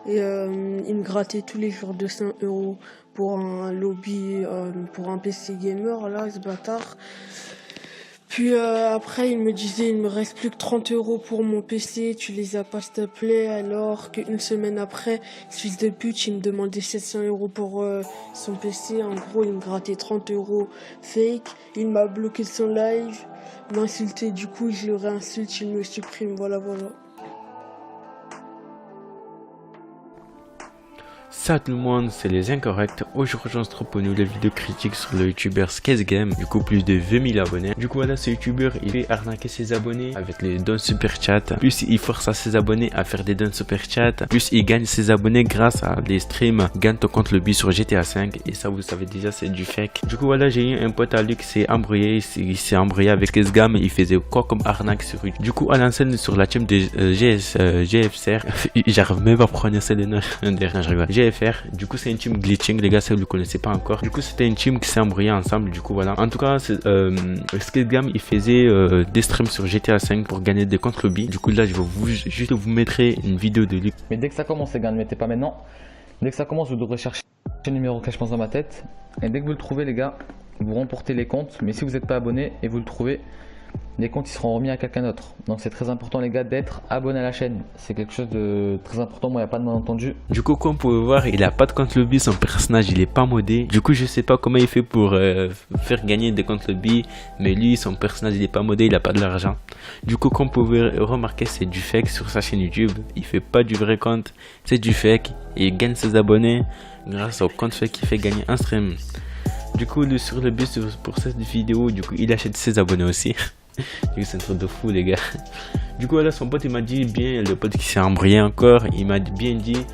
Et il me grattait tous les jours 200 € pour un lobby, pour un PC gamer, là, ce bâtard. Puis après, il me disait, il me reste plus que 30 € pour mon PC, tu les as pas s'il te plaît, alors qu'une semaine après, ce fils de pute, il me demandait 700 € pour son PC. En gros, il me grattait 30 € fake, il m'a bloqué son live, m'a insulté, du coup, je le réinsulte, il me supprime, voilà. Salut tout le monde, c'est les incorrects. Aujourd'hui on se retrouve pour une nouvelle vidéo critique sur le youtubeur SketchGame. Du coup plus de 20 000 abonnés. Du coup voilà, ce youtubeur il fait arnaquer ses abonnés avec les dons super chat. Plus il force à ses abonnés à faire des dons super chat. Plus il gagne ses abonnés grâce à des streams. Gagne ton compte lobby sur GTA 5. Et ça vous savez déjà c'est du fake. Du coup voilà, j'ai eu un pote à lui qui s'est embrouillé. Il s'est embrouillé avec SketchGame. Il faisait quoi comme arnaque sur YouTube. Du coup à l'ancienne sur la team de GFCR. J'arrive même pas à prononcer les noms derrière, je rigole. GFR, du coup c'est une team glitching les gars, si vous le connaissez pas encore. Du coup c'était une team qui s'est embrouillée ensemble, du coup voilà. En tout cas SketchGame il faisait des streams sur GTA 5 pour gagner des comptes lobby. Du coup là je vais juste vous mettre une vidéo de lui. Mais dès que ça commence les gars, ne mettez pas maintenant. Dès que ça commence vous devrez chercher le numéro que je pense dans ma tête. Et dès que vous le trouvez les gars, vous remportez les comptes. Mais si vous n'êtes pas abonné et vous le trouvez, les comptes ils seront remis à quelqu'un d'autre. Donc c'est très important les gars d'être abonné à la chaîne. C'est quelque chose de très important, moi il n'y a pas de malentendu. Du coup comme vous pouvez voir, il a pas de compte lobby, son personnage il est pas modé. Du coup je sais pas comment il fait pour faire gagner des comptes lobby. Mais lui son personnage il est pas modé, il a pas de l'argent. Du coup comme vous pouvez remarquer, c'est du fake sur sa chaîne YouTube. Il fait pas du vrai compte, c'est du fake. Et il gagne ses abonnés grâce au compte fake qui fait gagner un stream. Du coup sur le but pour cette vidéo, du coup il achète ses abonnés aussi. C'est un truc de fou les gars. Du coup là son pote il m'a dit bien, le pote qui s'est embrouillé encore, il m'a bien dit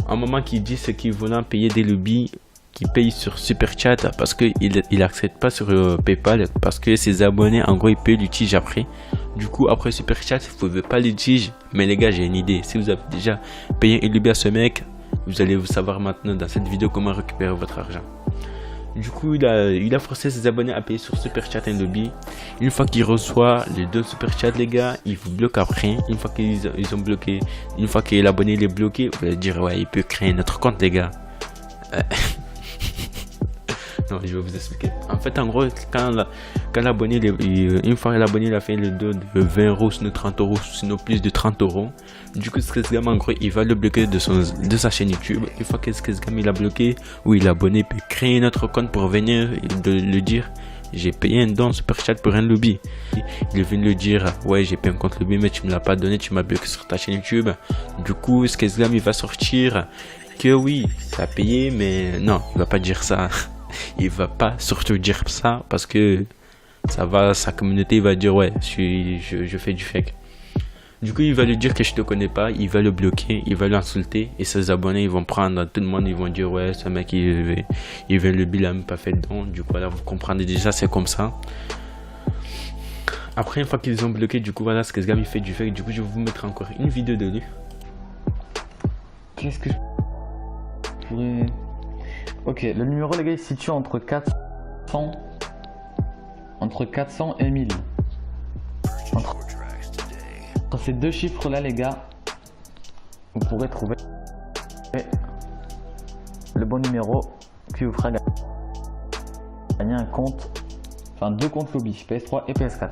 un moment qu'il dit ce qu'il voulait payer des lobbies, qui paye sur super chat parce que il accepte pas sur PayPal parce que ses abonnés en gros ils payent l'utige après. Du coup après super chat vous pouvez pas l'utige. Mais les gars j'ai une idée, si vous avez déjà payé un lobby à ce mec, vous allez vous savoir maintenant dans cette vidéo comment récupérer votre argent. Du coup il a forcé ses abonnés à payer sur super chat un lobby. Une fois qu'il reçoit les deux super chats les gars, il vous bloque après. Une fois qu'ils ont bloqué, une fois que l'abonné il est bloqué, vous allez dire ouais il peut créer notre compte les gars. Non je vais vous expliquer. En fait en gros quand l'abonné une fois l'abonné il a fait le dos de 20 €, sinon 30 €, sinon plus de 30 €. Du coup SketchGame en gros il va le bloquer de sa chaîne YouTube. Une fois que SketchGame il a bloqué, oui l'abonné peut créer notre compte pour venir le dire j'ai payé un don super chat pour un lobby. Il vient le dire ouais j'ai payé un compte lobby mais tu me l'as pas donné, tu m'as bloqué sur ta chaîne YouTube. Du coup SketchGame il va sortir que oui t'as payé, mais non il va pas dire ça. Il va pas surtout dire ça parce que sa communauté va dire ouais je fais du fake. Du coup il va lui dire que je te connais pas, il va le bloquer, il va l'insulter et ses abonnés ils vont prendre tout le monde, ils vont dire ouais ce mec il vient le bilan même pas fait de don. Du coup là vous comprenez déjà c'est comme ça. Après une fois qu'ils ont bloqué, du coup voilà SketchGame il fait du fake. Du coup je vais vous mettre encore une vidéo de lui. Qu'est-ce que je pourrais... Ok, le numéro les gars il se situe entre 400 et 1000. Entre ces deux chiffres là les gars, vous pourrez trouver le bon numéro qui vous fera gagner un compte, enfin deux comptes lobby, PS3 et PS4.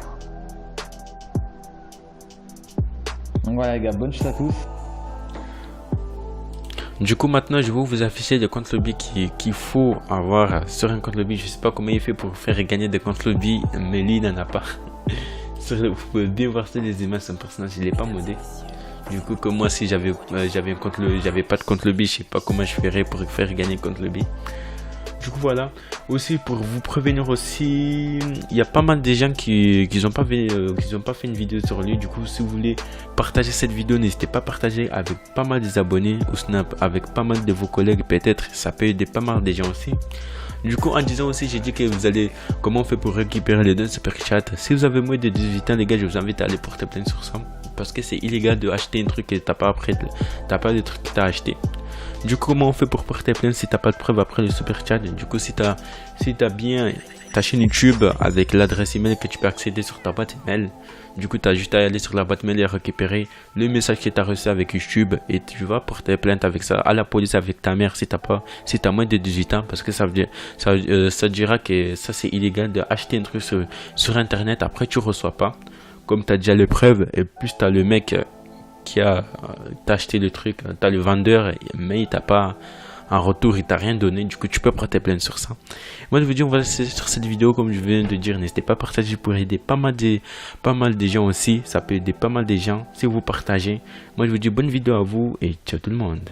Donc voilà les gars, bonne chance à tous. Du coup maintenant je vais vous afficher les comptes lobby qu'il faut avoir sur un compte lobby. Je sais pas comment il fait pour faire gagner des comptes lobby, mais lui il n'en a pas. Vous pouvez bien voir sur les images, son personnage il est pas modé. Du coup comme moi si j'avais un compte lobby, j'avais pas de compte lobby, je sais pas comment je ferais pour faire gagner un compte lobby. Du coup voilà, aussi pour vous prévenir aussi, il y a pas mal de gens qui ont pas fait une vidéo sur lui. Du coup si vous voulez partager cette vidéo, n'hésitez pas à partager avec pas mal des abonnés ou snap avec pas mal de vos collègues, peut-être ça peut aider pas mal de gens aussi. Du coup en disant aussi j'ai dit que vous allez comment on fait pour récupérer les dons super chat. Si vous avez moins de 18 ans les gars, je vous invite à aller porter plainte sur ça parce que c'est illégal de acheter un truc et t'as pas de truc que t'as acheté. Du coup, comment on fait pour porter plainte si t'as pas de preuve après le super chat? Du coup, si t'as bien ta chaîne YouTube avec l'adresse email que tu peux accéder sur ta boîte email, du coup, t'as juste à aller sur la boîte mail et récupérer le message que t'as reçu avec YouTube et tu vas porter plainte avec ça à la police avec ta mère si t'as moins de 18 ans, parce que ça dira que ça c'est illégal d'acheter un truc sur internet. Après, tu reçois pas. Comme tu as déjà les preuves, et plus tu as le mec qui a t'as acheté le truc, tu as le vendeur, mais il t'a pas en retour, il t'a rien donné, du coup tu peux porter plainte sur ça. Moi je vous dis, on va laisser sur cette vidéo, comme je viens de dire, n'hésitez pas à partager pour aider pas mal de gens aussi, ça peut aider pas mal de gens si vous partagez. Moi je vous dis bonne vidéo à vous et ciao tout le monde.